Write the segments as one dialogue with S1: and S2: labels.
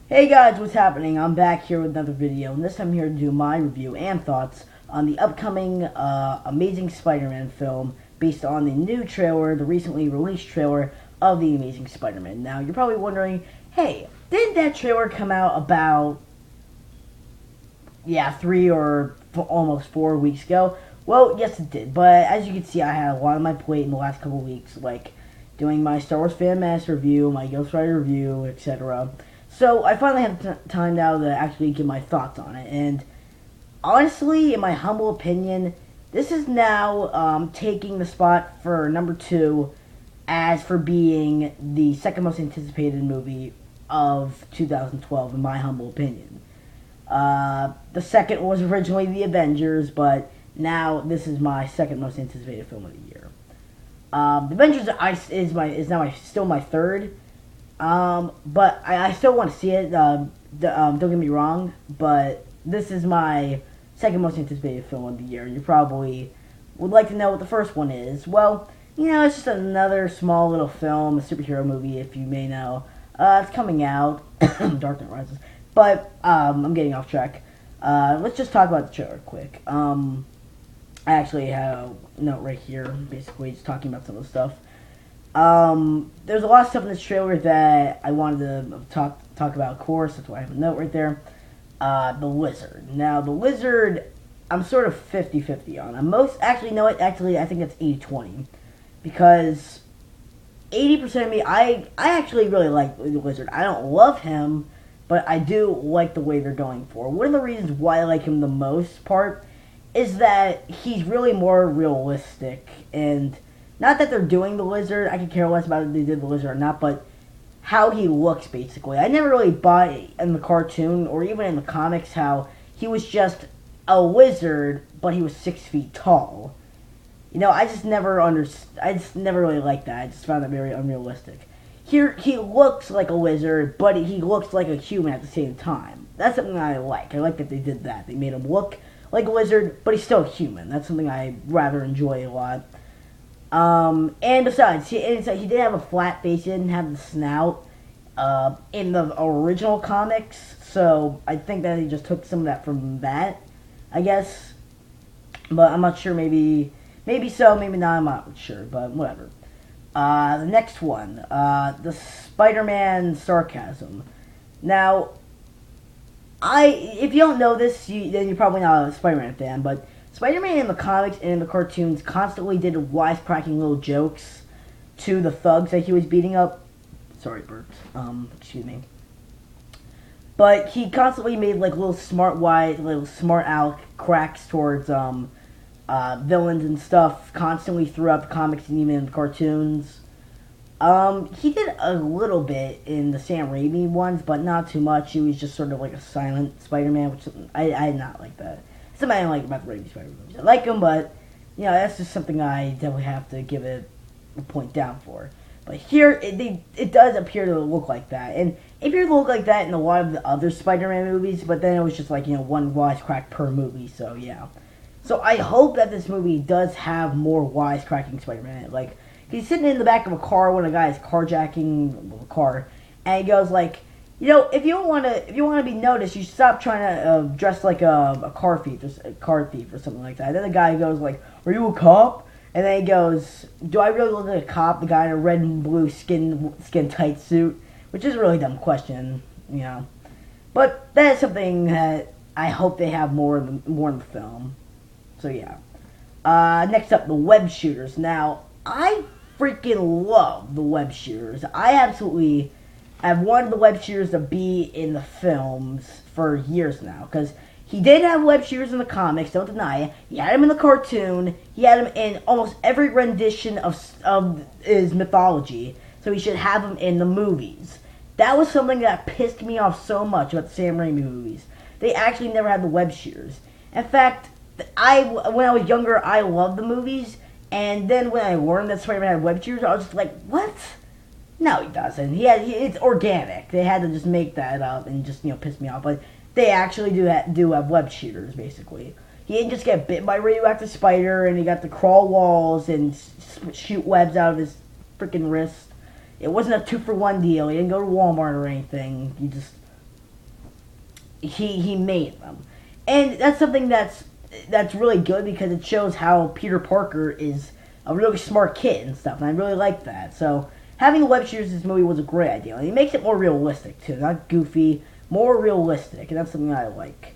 S1: Hey guys, what's happening? I'm back here with another video, and this time I'm here to do my review and thoughts on the upcoming Amazing Spider-Man film based on the new trailer, the recently released trailer of the Amazing Spider-Man. Now, you're probably wondering, hey, didn't that trailer come out about, 3 or almost 4 weeks ago? Well, yes it did, but as you can see, I had a lot on my plate in the last couple weeks, like doing my Star Wars Fan Master review, my Ghost Rider review, etc. So I finally have time now to actually give my thoughts on it. And honestly, in my humble opinion, this is now taking the spot for number two as for being the second most anticipated movie of 2012, in my humble opinion. The second was originally The Avengers, but now this is my second most anticipated film of the year. The Avengers is now still my third. But I still want to see it. Don't get me wrong, but this is my second most anticipated film of the year. You probably would like to know what the first one is. Well, it's just another small little film, a superhero movie, if you may know. It's coming out, Dark Knight Rises. But I'm getting off track. Let's just talk about the trailer quick. I actually have a note right here, basically just talking about some of the stuff. There's a lot of stuff in this trailer that I wanted to talk about, of course. That's why I have a note right there. The Lizard. Now, the Lizard, I'm sort of 50-50 on. Actually, I think it's 80-20. Because 80% of me, I actually really like the Lizard. I don't love him, but I do like the way they're going for. One of the reasons why I like him the most part is that he's really more realistic, and not that they're doing the Lizard. I could care less about if they did the Lizard or not, but how he looks, basically. I never really bought in the cartoon or even in the comics how he was just a lizard, but he was 6 feet tall. I just never really liked that. I just found that very unrealistic. Here, he looks like a lizard, but he looks like a human at the same time. That's something I like. I like that they did that. They made him look like a lizard, but he's still human. That's something I rather enjoy a lot. And besides, he did have a flat face. He didn't have the snout in the original comics, so I think that he just took some of that from that, I guess. But I'm not sure. Maybe so. Maybe not. I'm not sure. But whatever. The next one, the Spider-Man sarcasm. Now, if you don't know this, then you're probably not a Spider-Man fan, but Spider-Man in the comics and in the cartoons constantly did wisecracking little jokes to the thugs that he was beating up. Sorry, burps. Excuse me. But he constantly made like little smart aleck cracks towards villains and stuff constantly throughout the comics and even in the cartoons. He did a little bit in the Sam Raimi ones, but not too much. He was just sort of like a silent Spider-Man, which I did not like that. Something I don't like about the Raimi Spider-Man movies. I like them, but, that's just something I definitely have to give it a point down for. But here, it does appear to look like that. And it appeared to look like that in a lot of the other Spider-Man movies, but then it was just like, one wisecrack per movie, so yeah. So I hope that this movie does have more wisecracking Spider-Man in it. Like, he's sitting in the back of a car when a guy is carjacking a car, and he goes like, if you want to be noticed, you should stop trying to dress like a car thief or something like that. And then the guy goes like, "Are you a cop?" And then he goes, "Do I really look like a cop?" The guy in a red and blue skin tight suit, which is a really dumb question, But that is something that I hope they have more in the film. So yeah. Next up, the web shooters. Now, I freaking love the web shooters. I absolutely have wanted the web shooters to be in the films for years now, because he did have web shooters in the comics, don't deny it. He had him in the cartoon. He had him in almost every rendition of his mythology, so he should have him in the movies. That was something that pissed me off so much about the Sam Raimi movies. They actually never had the web shooters. In fact, when I was younger, I loved the movies, and then when I learned that Spider-Man had web shooters, I was just like, what? No, he doesn't. It's organic. They had to just make that up and just piss me off. But they actually do have web shooters, basically. He didn't just get bit by a radioactive spider and he got to crawl walls and shoot webs out of his freaking wrist. It wasn't a 2-for-1 deal. He didn't go to Walmart or anything. He just he made them, and that's something that's really good because it shows how Peter Parker is a really smart kid and stuff, and I really like that. So having the web shooters in this movie was a great idea, and it makes it more realistic too, not goofy, more realistic, and that's something I like.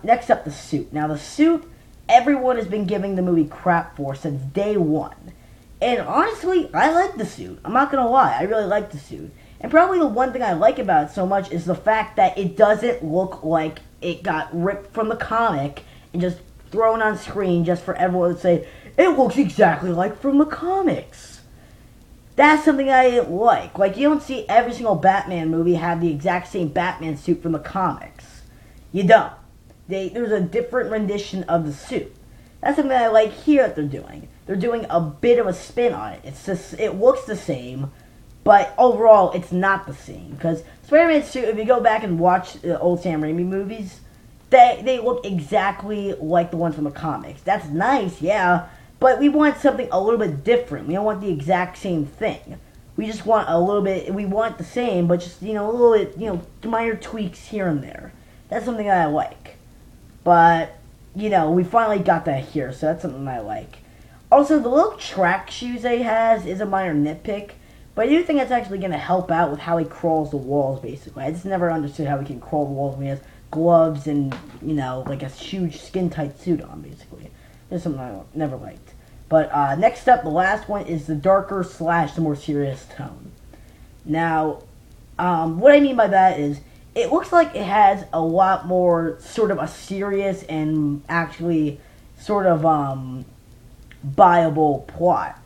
S1: Next up, the suit. Now the suit, everyone has been giving the movie crap for since day one. And honestly, I like the suit. I'm not gonna lie, I really like the suit. And probably the one thing I like about it so much is the fact that it doesn't look like it got ripped from the comic and just thrown on screen just for everyone to say, it looks exactly like from the comics. That's something I like. Like, you don't see every single Batman movie have the exact same Batman suit from the comics. You don't. There's a different rendition of the suit. That's something I like here that they're doing. They're doing a bit of a spin on it. It's just, it looks the same, but overall, it's not the same. Because Spider-Man's suit, if you go back and watch the old Sam Raimi movies, they look exactly like the ones from the comics. That's nice, yeah, but we want something a little bit different. We don't want the exact same thing. We just want a little bit, we want the same, but just, a little bit, minor tweaks here and there. That's something that I like. But, we finally got that here, so that's something I like. Also, the little track shoes that he has is a minor nitpick, but I do think that's actually going to help out with how he crawls the walls, basically. I just never understood how he can crawl the walls when he has gloves and, like a huge skin-tight suit on, basically. That's something I never liked. But next up, the last one is the darker / the more serious tone. Now, what I mean by that is, it looks like it has a lot more sort of a serious and actually sort of viable plot.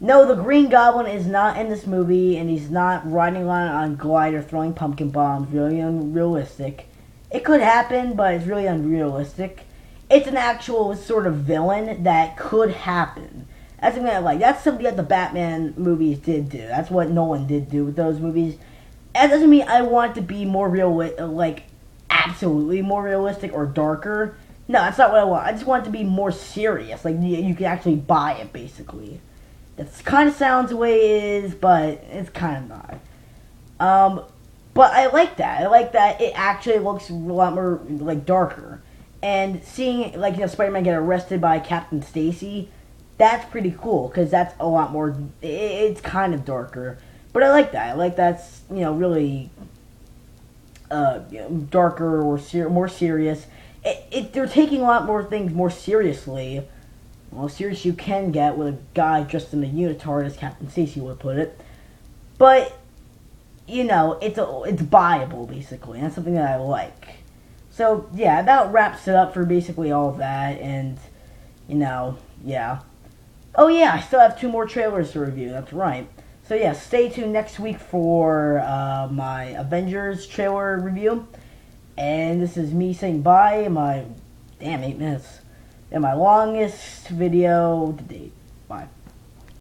S1: No, the Green Goblin is not in this movie, and he's not riding on a glider throwing pumpkin bombs. Really unrealistic. It could happen, but it's really unrealistic. It's an actual sort of villain that could happen. That's something I like. That's something that the Batman movies did do. That's what Nolan did do with those movies. That doesn't mean I want it to be more absolutely more realistic or darker. No, that's not what I want. I just want it to be more serious. Like, you can actually buy it, basically. That kind of sounds the way it is, but it's kind of not. But I like that. I like that it actually looks a lot more, darker. And seeing, Spider-Man get arrested by Captain Stacy, that's pretty cool, because that's a lot more, it's kind of darker. But I like that. I like that's, really darker or more serious. They're taking a lot more things more seriously. Well, serious you can get with a guy dressed in a unitard, as Captain Stacy would put it. But, it's buyable, basically. And that's something that I like. So, yeah, that wraps it up for basically all of that. And, yeah. Oh, yeah, I still have 2 more trailers to review. That's right. So yeah, stay tuned next week for my Avengers trailer review. And this is me saying bye. My 8 minutes. And my longest video to date. Bye.